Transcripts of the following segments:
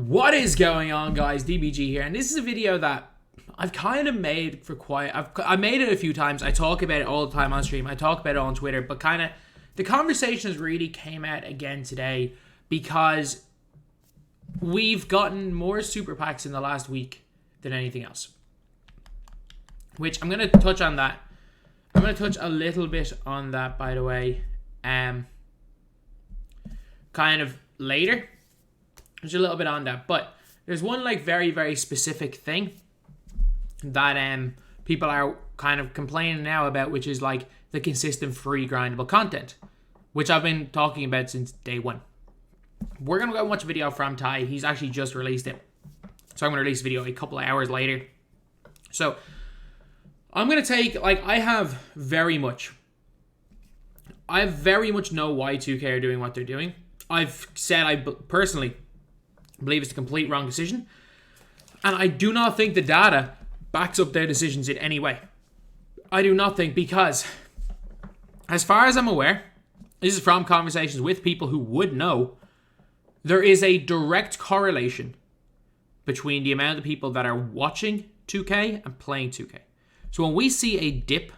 What is going on, guys? DBG here, and this is a video that I've kind of made for I made it a few times. I talk about it all the time on stream. I talk about it on Twitter, but kind of the conversations really came out again today because we've gotten more super packs in the last week than anything else. Which I'm going to touch on that. I'm going to touch a little bit on that, by the way, kind of later. There's a little bit on that, but there's one like very, very specific thing that people are kind of complaining now about, which is like the consistent free grindable content, which I've been talking about since day one. We're going to go watch a video from Ty. He's actually just released it. So I'm going to release a video a couple of hours later. So I'm going to take, like, I very much know why 2K are doing what they're doing. I've said I personally believe it's a complete wrong decision. And I do not think the data backs up their decisions in any way. I do not think, because as far as I'm aware, this is from conversations with people who would know, there is a direct correlation between the amount of people that are watching 2K and playing 2K. So when we see a dip,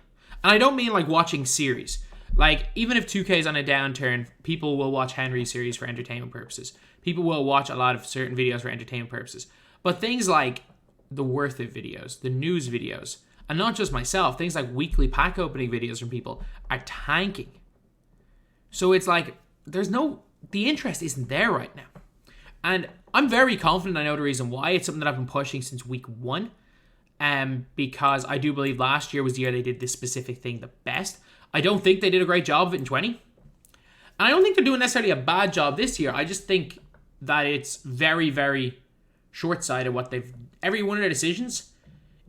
and I don't mean like watching series, like even if 2K is on a downturn, people will watch Henry's series for entertainment purposes. People will watch a lot of certain videos for entertainment purposes. But things like the worth it videos, the news videos, and not just myself, things like weekly pack opening videos from people are tanking. So it's like, the interest isn't there right now. And I'm very confident I know the reason why. It's something that I've been pushing since week one. Because I do believe last year was the year they did this specific thing the best. I don't think they did a great job of it in 20. And I don't think they're doing necessarily a bad job this year. I just think that it's very, very short-sighted what every one of their decisions.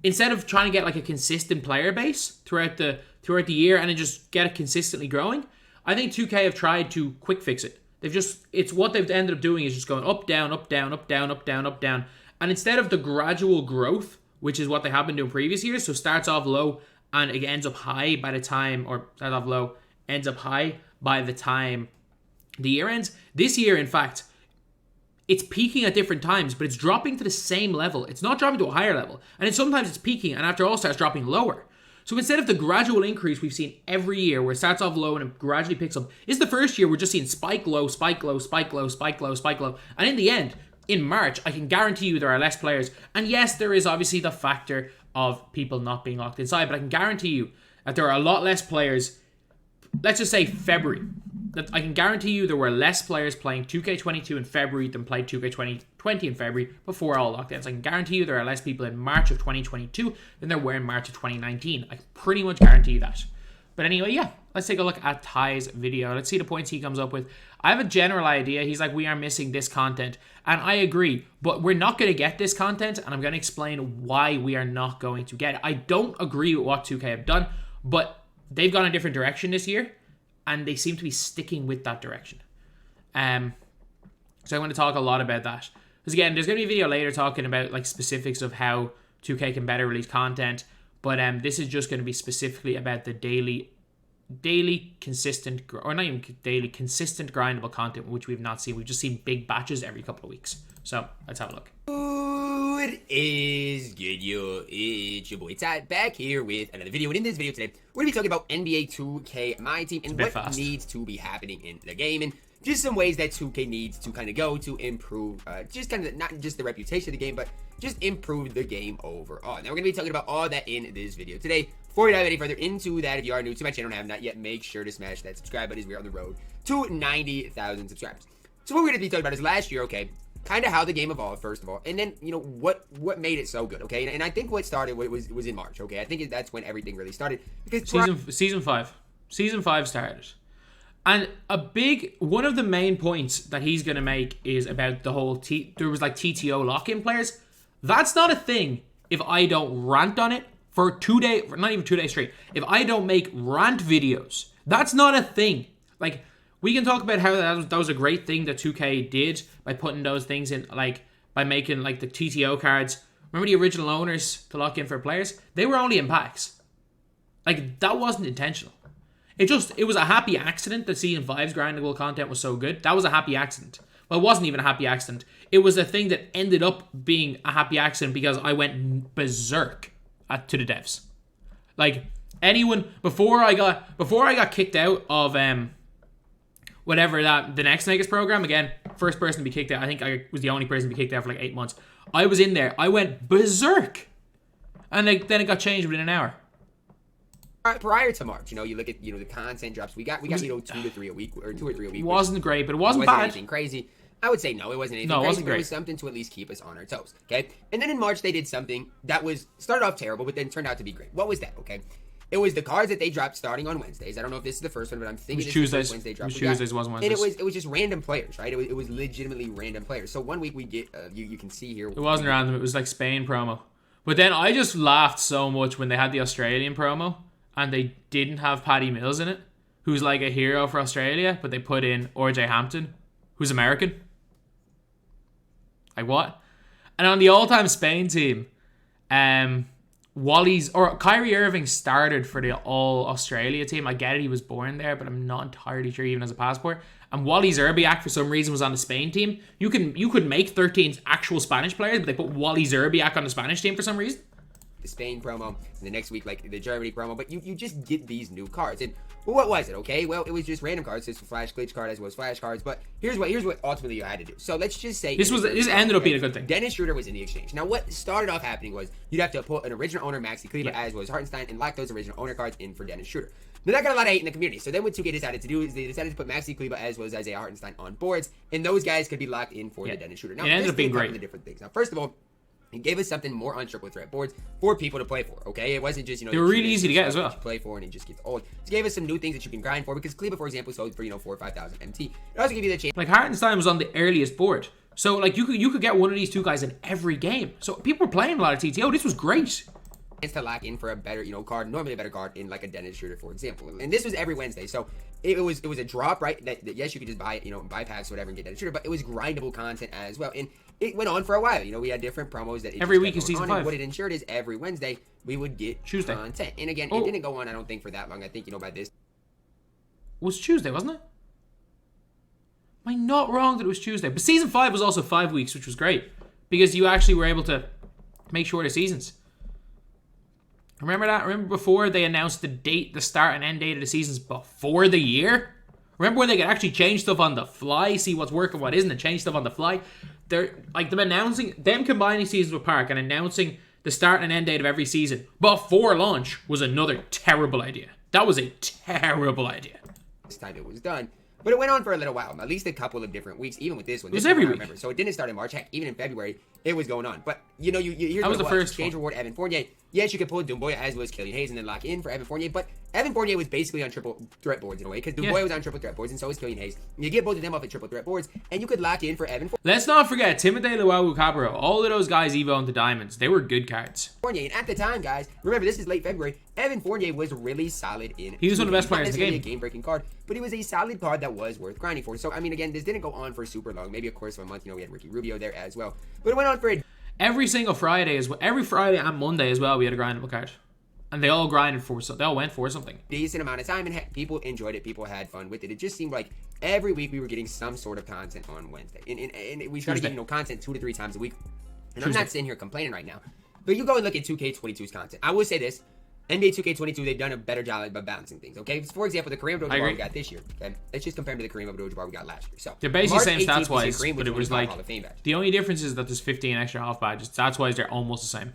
Instead of trying to get like a consistent player base throughout the year and then just get it consistently growing, I think 2K have tried to quick fix it. It's what they've ended up doing is just going up, down, up, down, up, down, up, down, up, down. And instead of the gradual growth, which is what they have been doing previous years, so starts off low and it ends up high by the time, or starts off low, ends up high by the time the year ends. This year, in fact, it's peaking at different times, but it's dropping to the same level. It's not dropping to a higher level. And then sometimes it's peaking and after all starts dropping lower. So instead of the gradual increase we've seen every year where it starts off low and it gradually picks up, this is the first year we're just seeing spike low, spike low, spike low, spike low, spike low. And in the end, in March, I can guarantee you there are less players. And yes, there is obviously the factor of people not being locked inside, but I can guarantee you that there are a lot less players. Let's just say February. I can guarantee you there were less players playing 2K22 in February than played 2K20 in February before all lockdowns. I can guarantee you there are less people in March of 2022 than there were in March of 2019. I can pretty much guarantee you that. But anyway, yeah, let's take a look at Ty's video. Let's see the points he comes up with. I have a general idea. He's like, we are missing this content. And I agree, but we're not going to get this content, and I'm going to explain why we are not going to get it. I don't agree with what 2K have done, but they've gone a different direction this year, and they seem to be sticking with that direction. So I'm going to talk a lot about that. Because again, there's going to be a video later talking about like specifics of how 2K can better release content, but this is just going to be specifically about the daily consistent, or not even daily, consistent grindable content, which we've not seen. We've just seen big batches every couple of weeks. So let's have a look. What is good, yo? It's your boy Ty back here with another video. And in this video today, we're going to be talking about NBA 2K MyTEAM and what needs to be happening in the game, and just some ways that 2K needs to kind of go to improve, just kind of not just the reputation of the game, but just improve the game overall. Now we're going to be talking about all that in this video today. Before we dive any further into that, if you are new to my channel and have not yet, make sure to smash that subscribe button as we are on the road to 90,000 subscribers. So what we're going to be talking about is last year, okay, kind of how the game evolved, first of all, and then, you know, what made it so good, okay? And I think what started was in March, okay? I think that's when everything really started. Because Season 5 started. And one of the main points that he's going to make is about the whole, there was like TTO lock-in players. That's not a thing if I don't rant on it for 2 days, not even 2 days straight. If I don't make rant videos, that's not a thing. Like, we can talk about how that was a great thing that 2K did by putting those things in, like, by making, like, the TTO cards. Remember the original owners to lock in for players? They were only in packs. Like, that wasn't intentional. It was a happy accident that Season 5's grindable content was so good. That was a happy accident. Well, it wasn't even a happy accident. It was a thing that ended up being a happy accident because I went berserk to the devs. Like, anyone before I got kicked out of whatever the next Vegas program, again, first person to be kicked out. I think I was the only person to be kicked out for like 8 months. I was in there. I went berserk. And then it got changed within an hour. Prior to March, you look at, the content drops. We got 2 to 3 a week, or 2 or 3 a week. It wasn't great, but it wasn't bad. Anything crazy. I would say no, it wasn't anything crazy. It wasn't great. It was something to at least keep us on our toes, okay? And then in March, they did something that started off terrible, but then turned out to be great. What was that, okay? It was the cards that they dropped starting on Wednesdays. I don't know if this is the first one, but I'm thinking this is the first Wednesday drop. It was Tuesdays, wasn't Wednesdays. And it was just random players, right? It was legitimately random players. So one week we get, you can see here. It wasn't random. It was like Spain promo. But then I just laughed so much when they had the Australian promo and they didn't have Paddy Mills in it, who's like a hero for Australia, but they put in RJ Hampton, who's American. Like, what? And on the all-time Spain team, Kyrie Irving started for the all-Australia team. I get it, he was born there, but I'm not entirely sure even as a passport. And Wally Zerbiak, for some reason, was on the Spain team. You could make 13 actual Spanish players, but they put Wally Zerbiak on the Spanish team for some reason. The Spain promo, and the next week, like, the Germany promo, but you just get these new cards. And, well, what was it, okay? Well, it was just random cards. This was flash glitch card as well as flash cards, but here's what ultimately you had to do. So let's just say... This ended up being a good thing. Dennis Schroeder was in the exchange. Now, what started off happening was you'd have to put an original owner Maxi Kleber as was Hartenstein and lock those original owner cards in for Dennis Schroeder. Now, that got a lot of hate in the community. So then what 2K decided to do is they decided to put Maxi Kleber as well as Isaiah Hartenstein on boards, and those guys could be locked in for the Dennis Schroeder. Now, it ended up being great. The different things. Now, first of all, it gave us something more on triple threat boards for people to play for, okay? It wasn't just, they were really easy to get as well. Play for and it just gets old. It gave us some new things that you can grind for because Kleber, for example, sold for, 4,000 or 5,000 MT. It also gave you the chance. Like, Hartenstein was on the earliest board. So, like, you could get one of these two guys in every game. So, people were playing a lot of TTO. This was great. To lock in for a better, card, normally a better card in like a Dennis Schroeder, for example. And this was every Wednesday. So it was a drop, right? That yes, you could just buy it, buy packs or whatever and get Dennis Schroeder, but it was grindable content as well. And it went on for a while. We had different promos that every week in season 5. What it ensured is every Wednesday we would get Tuesday content. And again, it didn't go on, I don't think, for that long. I think, by this. It was Tuesday, wasn't it? Am I not wrong that it was Tuesday? But season 5 was also 5 weeks, which was great because you actually were able to make shorter seasons. Remember that? Remember before they announced the start and end date of the seasons before the year? Remember when they could actually change stuff on the fly, see what's working, what isn't, and change stuff on the fly? They're like them combining seasons with Park and announcing the start and end date of every season before launch was another terrible idea. That was a terrible idea. This time it was done. But it went on for a little while, at least a couple of different weeks, even with this one. It was every week. So it didn't start in March. Heck, even in February, it was going on. But, here's that was the first exchange reward, Evan Fournier. Yes, you could pull Dumboya as was Killian Hayes and then lock in for Evan Fournier. But Evan Fournier was basically on triple threat boards in a way because Dumboya was on triple threat boards and so was Killian Hayes. You get both of them off at triple threat boards and you could lock in for Evan Fournier. Let's not forget Timothy Luau Cabro. All of those guys evo into diamonds. They were good cards. Fournier, and at the time, guys, remember this is late February. Evan Fournier was really solid in. He was one of the best players in the game. Not necessarily a game-breaking card, but he was a solid card that was worth grinding for. So I mean, again, this didn't go on for super long. Maybe of course for a month. We had Ricky Rubio there as well, but it went on for every single Friday every Friday and Monday as well. We had a grindable card. And they all grinded for something. They all went for something. Decent amount of time, and heck, people enjoyed it. People had fun with it. It just seemed like every week we were getting some sort of content on Wednesday. And we started getting content 2 to 3 times a week. And I'm not sitting here complaining right now. But you go and look at 2K22's content. I will say this. NBA 2K22, they've done a better job of balancing things, okay? For example, the Kareem Abdul-Jabbar we got this year, okay? Let's just compare him to the Kareem Abdul-Jabbar we got last year. So they're basically the same stats-wise, but it was like... Hall of Fame badge. The only difference is that there's 15 extra half badges. Stats-wise, they're almost the same.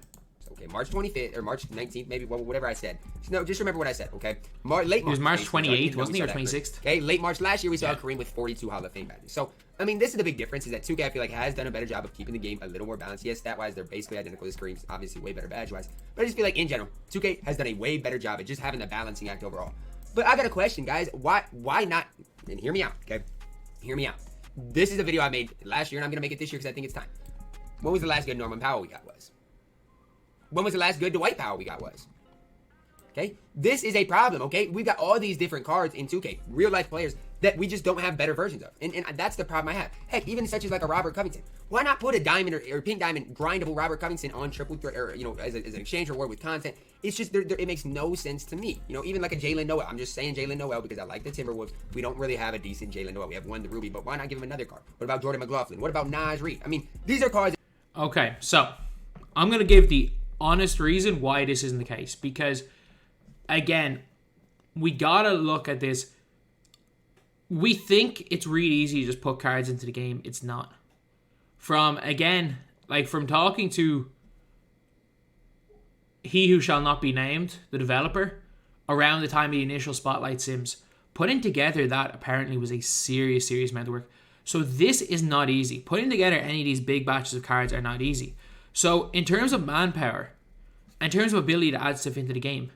Okay, March 25th, or March 19th, maybe, whatever I said. No, just remember what I said, okay? Late March. It was March 28th, wasn't he, or 26th? Okay, late March last year, we saw Kareem with 42 Hall of Fame badges. So, I mean, this is the big difference, is that 2K, I feel like, has done a better job of keeping the game a little more balanced. Yes, stat-wise, they're basically identical to Kareem's, obviously way better badge-wise. But I just feel like, in general, 2K has done a way better job at just having the balancing act overall. But I got a question, guys. Why not? And hear me out, okay? Hear me out. This is a video I made last year, and I'm going to make it this year because I think it's time. When was the last good Norman Powell we got was? When was the last good Dwight Powell we got was? Okay? This is a problem, okay? We've got all these different cards in 2K. Real life players that we just don't have better versions of. And that's the problem I have. Heck, even such as like a Robert Covington. Why not put a diamond or pink diamond grindable Robert Covington on triple threat, or, you know, as an exchange reward with content? It's just, it makes no sense to me. You know, even like a Jalen Noel. I'm just saying Jalen Noel because I like the Timberwolves. We don't really have a decent Jalen Noel. We have one, the Ruby, but why not give him another card? What about Jordan McLaughlin? What about Naj Reid? I mean, these are cards. Okay, so I'm going to give the honest reason why this isn't the case. Because, again, we got to look at this. We think it's really easy to just put cards into the game. It's not. From talking to He Who Shall Not Be Named, the developer, around the time of the initial Spotlight Sims, putting together that apparently was a serious amount of work. So this is not easy. Putting together any of these big batches of cards are not easy. So in terms of manpower, in terms of ability to add stuff into the game,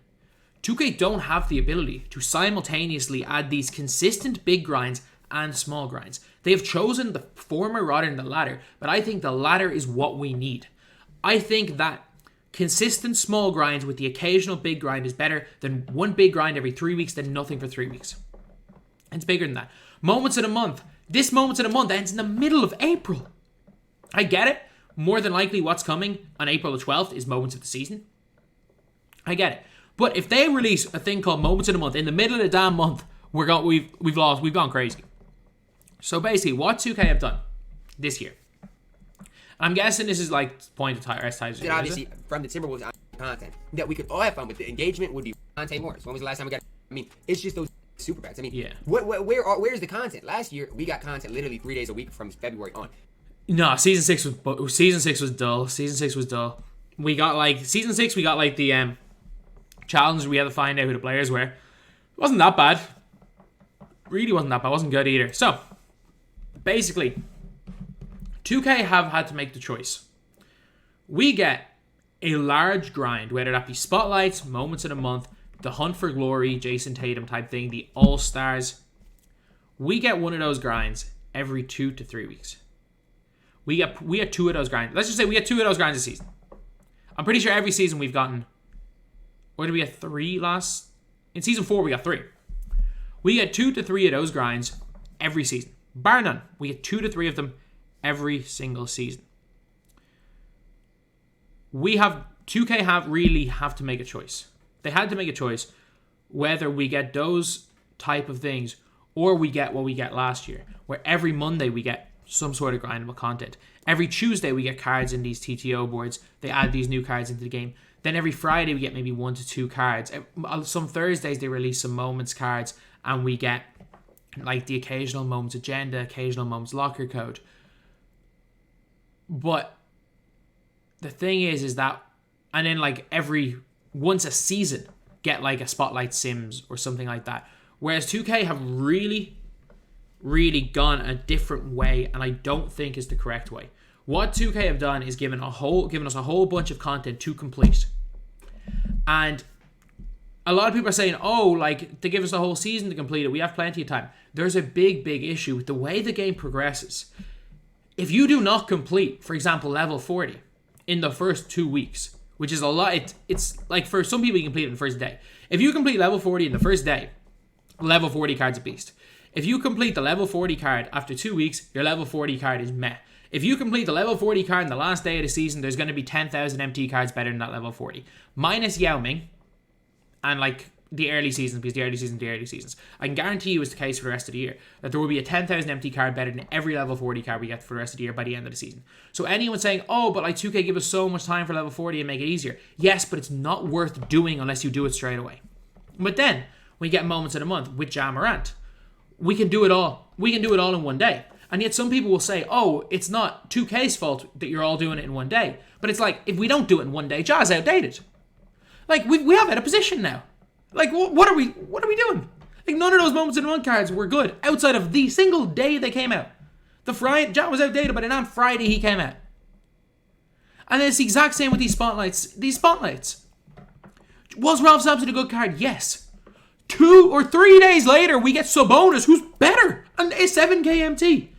2K don't have the ability to simultaneously add these consistent big grinds and small grinds. They have chosen the former rather than the latter, but I think the latter is what we need. I think that consistent small grinds with the occasional big grind is better than one big grind every 3 weeks than nothing for 3 weeks. It's bigger than that. Moments in a month. This Moments in a month ends in the middle of April. I get it. More than likely what's coming on April the 12th is Moments of the Season. I get it. But if they release a thing called Moments in a Month in the middle of the damn month, we've gone crazy. So basically, what 2K have done this year, I'm guessing this is like point of time. Obviously, from the Timberwolves content that we could all have fun with. The engagement would be content more. So when was the last time we got? I mean, it's just those super packs. I mean, yeah. Where's the content? Last year we got content literally 3 days a week from February on. No, season six was dull. Season 6 was dull. We got like season 6. We got like the challenge. We had to find out who the players were. It wasn't that bad. Really wasn't that bad. It wasn't good either. So basically, 2K have had to make the choice. We get a large grind, whether that be spotlights, moments of the month, the hunt for glory, Jason Tatum type thing, the all-stars. We get one of those grinds every 2 to 3 weeks. We get 2 of those grinds. Let's just say we get 2 of those grinds a season. I'm pretty sure every season we've gotten... Or did we get 3 last... In season 4 we got 3. We get 2 to 3 of those grinds every season. Bar none. We get 2 to 3 of them every single season. 2K really have to make a choice. They had to make a choice whether we get those type of things or we get what we get last year, where every Monday we get some sort of grindable content. Every Tuesday we get cards in these TTO boards. They add these new cards into the game. Then every Friday we get maybe 1 to 2 cards. Some Thursdays they release some moments cards and we get like the occasional moments agenda, occasional moments locker code. But the thing is that, and then like once a season, get like a Spotlight Sims or something like that. Whereas 2K have really gone a different way, and I don't think is the correct way. What 2K have done is given us a whole bunch of content to complete. And a lot of people are saying, oh, like, they give us a whole season to complete it. We have plenty of time. There's a big issue with the way the game progresses. If you do not complete, for example, level 40 in the first 2 weeks, which is a lot, it's like for some people you complete it in the first day. If you complete level 40 in the first day, level 40 card's a beast. If you complete the level 40 card after 2 weeks, your level 40 card is meh. If you complete the level 40 card in the last day of the season, there's going to be 10,000 MT cards better than that level 40. Minus Yao Ming and like the early seasons, because the early seasons. I can guarantee you it's the case for the rest of the year, that there will be a 10,000 MT card better than every level 40 card we get for the rest of the year by the end of the season. So anyone saying, oh, but like 2K give us so much time for level 40 and make it easier. Yes, but it's not worth doing unless you do it straight away. But then, we get moments of the month with Ja Morant. We can do it all. We can do it all in one day. And yet some people will say, oh, it's not 2K's fault that you're all doing it in one day. But it's like, if we don't do it in one day, Ja's outdated. Like, we have a position now. Like, what are we doing? Like, none of those moments in one cards were good outside of the single day they came out. Ja was outdated by the damn Friday he came out. And it's the exact same with these spotlights. Was Ralph Sampson a good card? Yes. 2 or 3 days later, we get Sabonis, who's better, and a 7k MT.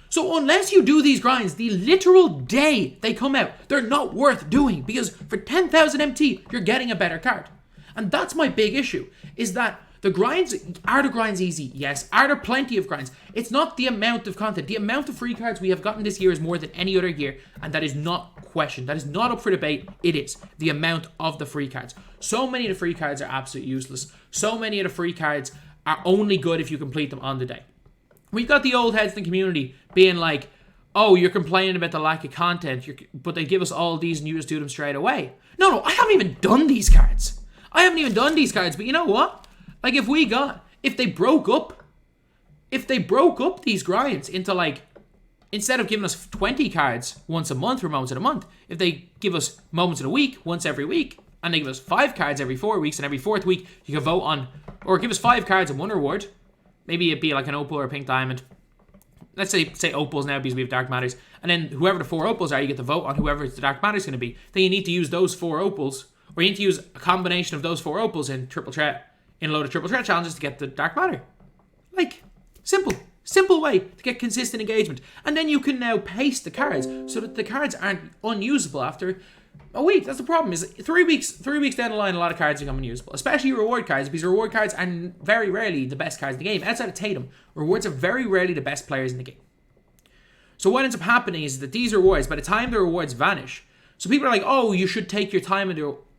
So unless you do these grinds the literal day they come out, they're not worth doing, because for 10,000 MT, you're getting a better card. And that's my big issue, is that The grinds, are the grinds easy? Yes. Are there plenty of grinds? It's not the amount of content. The amount of free cards we have gotten this year is more than any other year, and that is not questioned. That is not up for debate. It is the amount of the free cards. So many of the free cards are absolutely useless. So many of the free cards are only good if you complete them on the day. We've got the old heads in the community being like, oh, you're complaining about the lack of content, but they give us all these and you just do them straight away. No, I haven't even done these cards. But you know what? Like, if they broke up these grinds into, like, instead of giving us 20 cards once a month for moments in a month, if they give us moments in a week, once every week, and they give us 5 cards every 4 weeks, and every 4th week you can vote on, or give us 5 cards and 1 reward, maybe it'd be like an opal or a pink diamond. Let's say opals now because we have dark matters, and then whoever the 4 opals are, you get to vote on whoever the dark matter is going to be. Then you need to use those 4 opals, or you need to use a combination of those 4 opals in a load of triple threat challenges to get the dark matter. Like, simple way to get consistent engagement. And then you can now paste the cards so that the cards aren't unusable after a week. That's the problem, is 3 weeks down the line, a lot of cards become unusable, especially reward cards, because reward cards are very rarely the best cards in the game. Outside of Tatum, rewards are very rarely the best players in the game. So what ends up happening is that these rewards, by the time the rewards vanish, so people are like, oh, you should take your time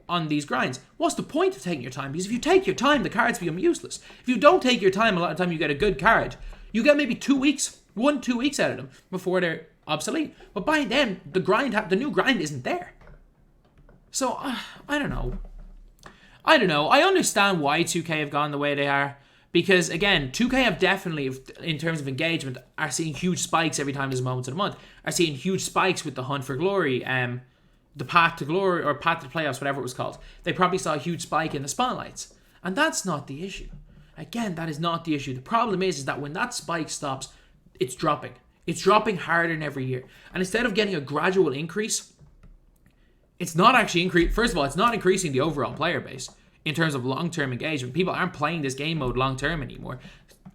on these grinds. What's the point of taking your time? Because if you take your time, the cards become useless. If you don't take your time, a lot of time you get a good card. You get maybe 2 weeks, 1-2 weeks out of them before they're obsolete. But by then, the new grind isn't there. So, I don't know. I understand why 2K have gone the way they are. Because, again, 2K have definitely, in terms of engagement, are seeing huge spikes every time there's moments in a month. Are seeing huge spikes with the Hunt for Glory, the Path to Glory, or Path to the Playoffs, whatever it was called. They probably saw a huge spike in the spotlights. And that's not the issue. Again, that is not the issue. The problem is that when that spike stops, it's dropping. It's dropping harder than every year. And instead of getting a gradual increase, it's not actually increasing. First of all, it's not increasing the overall player base in terms of long-term engagement. People aren't playing this game mode long-term anymore.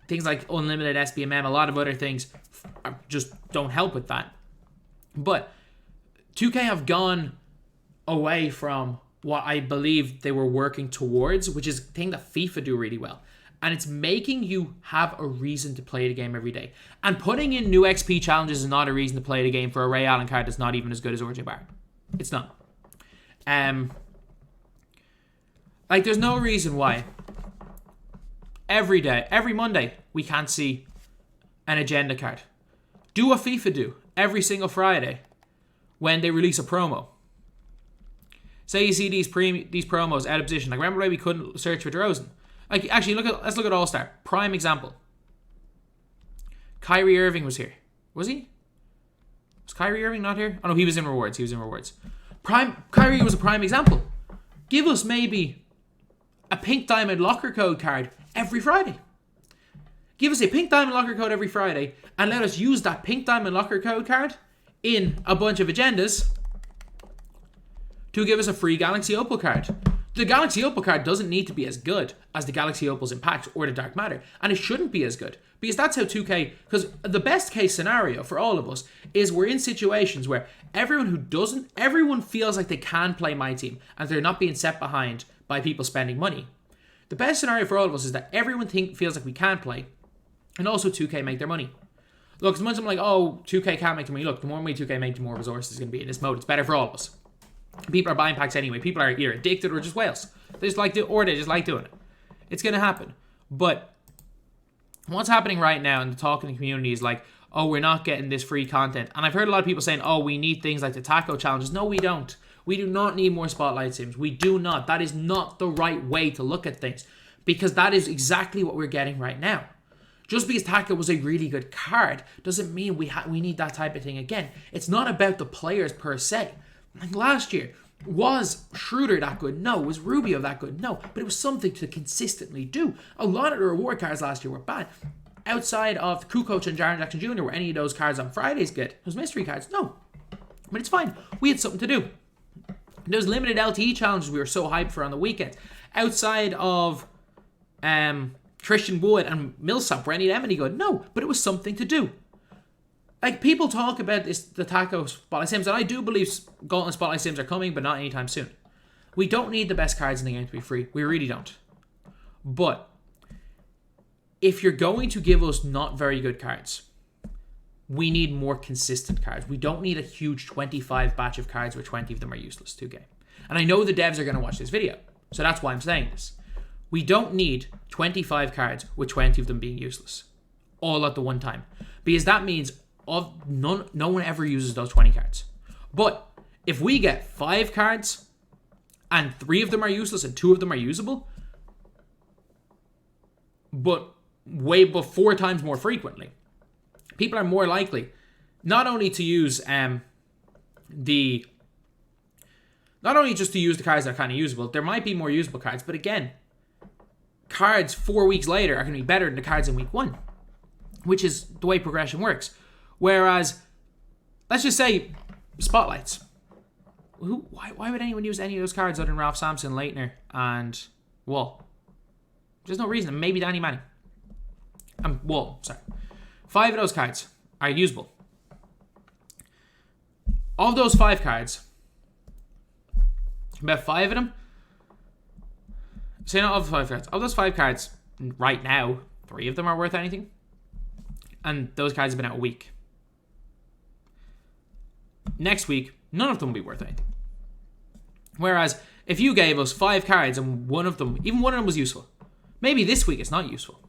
Things like unlimited SBMM, a lot of other things just don't help with that. But 2K have gone away from what I believe they were working towards, which is a thing that FIFA do really well. And it's making you have a reason to play the game every day. And putting in new XP challenges is not a reason to play the game for a Ray Allen card that's not even as good as RJ Barrett. It's not. Like, there's no reason why every day, every Monday, we can't see an agenda card. Do what FIFA do every single Friday when they release a promo. Say you see these promos out of position. Like, remember why we couldn't search for DeRozan? Like, actually, let's look at All-Star. Prime example. Kyrie Irving was here. Was he? Was Kyrie Irving not here? Oh no, he was in rewards. Kyrie was a prime example. Give us maybe a pink diamond locker code card every Friday. Give us a pink diamond locker code every Friday and let us use that pink diamond locker code card in a bunch of agendas to give us a free Galaxy Opal card. The Galaxy Opal card doesn't need to be as good as the Galaxy Opals in packs or the Dark Matter, and it shouldn't be as good, because that's how 2K, because the best case scenario for all of us is we're in situations where everyone feels like they can play MyTEAM and they're not being set behind by people spending money. The best scenario for all of us is that everyone feels like we can play, and also 2K make their money. Look, as much as I'm like, oh, 2K can't make their money, look, the more money 2K make, the more resources is going to be in this mode. It's better for all of us. People are buying packs anyway. People are either addicted or just whales. They just like doing it. It's going to happen. But what's happening right now in the talking community is like, oh, we're not getting this free content. And I've heard a lot of people saying, oh, we need things like the taco challenges. No, we don't. We do not need more spotlight sims. We do not. That is not the right way to look at things, because that is exactly what we're getting right now. Just because Taco was a really good card doesn't mean we need that type of thing again. It's not about the players per se. Like last year, was Schroeder that good? No. Was Rubio that good? No. But it was something to consistently do. A lot of the reward cards last year were bad. Outside of Kukoc and Jaren Jackson Jr., were any of those cards on Fridays good? Those mystery cards? No. But it's fine. We had something to do. Those limited LTE challenges we were so hyped for on the weekend. Outside of Christian Wood and Millsap, were any of them any good? No. But it was something to do. Like, people talk about the taco spotlight sims, and I do believe golden spotlight sims are coming, but not anytime soon. We don't need the best cards in the game to be free. We really don't. But if you're going to give us not very good cards, we need more consistent cards. We don't need a huge 25 batch of cards where 20 of them are useless 2K. And I know the devs are going to watch this video, so that's why I'm saying this. We don't need 25 cards with 20 of them being useless all at the one time, because that means no one ever uses those 20 cards. But if we get 5 cards and 3 of them are useless and 2 of them are usable, but 4 times more frequently, people are more likely not only to use not only just to use the cards that are kind of usable. There might be more usable cards, but again, cards 4 weeks later are going to be better than the cards in week 1, which is the way progression works. Whereas, let's just say spotlights. Why would anyone use any of those cards other than Ralph Sampson, Leitner, and Wall? There's no reason. Maybe Danny Manning. Wall, sorry. 5 of those cards are usable. Of those 5 cards, about 5 of them, say not of 5 cards, of those 5 cards, right now, 3 of them are worth anything. And those cards have been out a week. Next week, none of them will be worth anything. Whereas, if you gave us 5 cards and even one of them was useful, maybe this week it's not useful.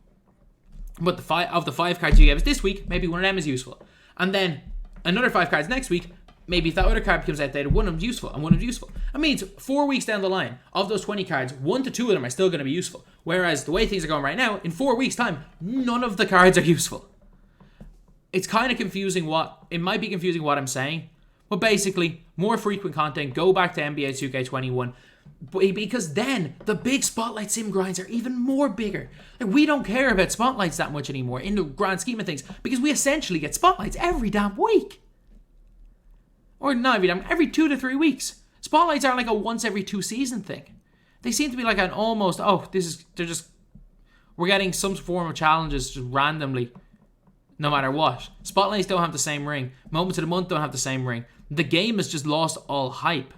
But of the 5 cards you gave us this week, maybe one of them is useful. And then another 5 cards next week, maybe if that other card becomes outdated, one of them's useful and one of them's useful. That means 4 weeks down the line, of those 20 cards, 1 to 2 of them are still going to be useful. Whereas the way things are going right now, in 4 weeks' time, none of the cards are useful. It's kind of confusing it might be confusing what I'm saying, but basically, more frequent content, go back to NBA 2K21, because then the big Spotlight Sim grinds are even more bigger. Like, we don't care about Spotlights that much anymore in the grand scheme of things, because we essentially get Spotlights every damn week. Or not every damn, every 2 to 3 weeks. Spotlights aren't like a once every 2 season thing. They seem to be like an almost, we're getting some form of challenges just randomly, no matter what. Spotlights don't have the same ring. Moments of the month don't have the same ring. The game has just lost all hype.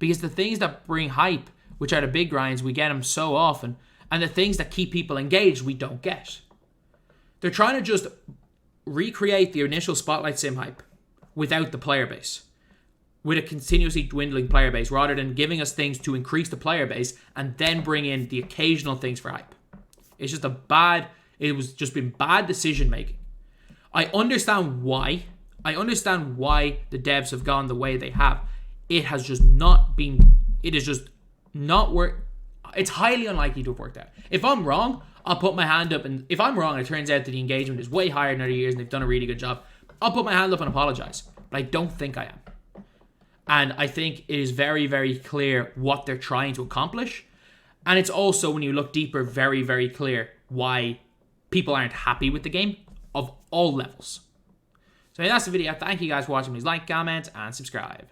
Because the things that bring hype, which are the big grinds, we get them so often. And the things that keep people engaged, we don't get. They're trying to just recreate the initial Spotlight Sim hype without the player base. With a continuously dwindling player base, rather than giving us things to increase the player base and then bring in the occasional things for hype. It's just it was just been bad decision making. I understand why the devs have gone the way they have. It has just not worked. It's highly unlikely to have worked out. If I'm wrong, I'll put my hand up, and if I'm wrong and it turns out that the engagement is way higher than other years and they've done a really good job, I'll put my hand up and apologize. But I don't think I am. And I think it is very, very clear what they're trying to accomplish. And it's also, when you look deeper, very, very clear why people aren't happy with the game of all levels. So that's the video. Thank you guys for watching. Please like, comment, and subscribe.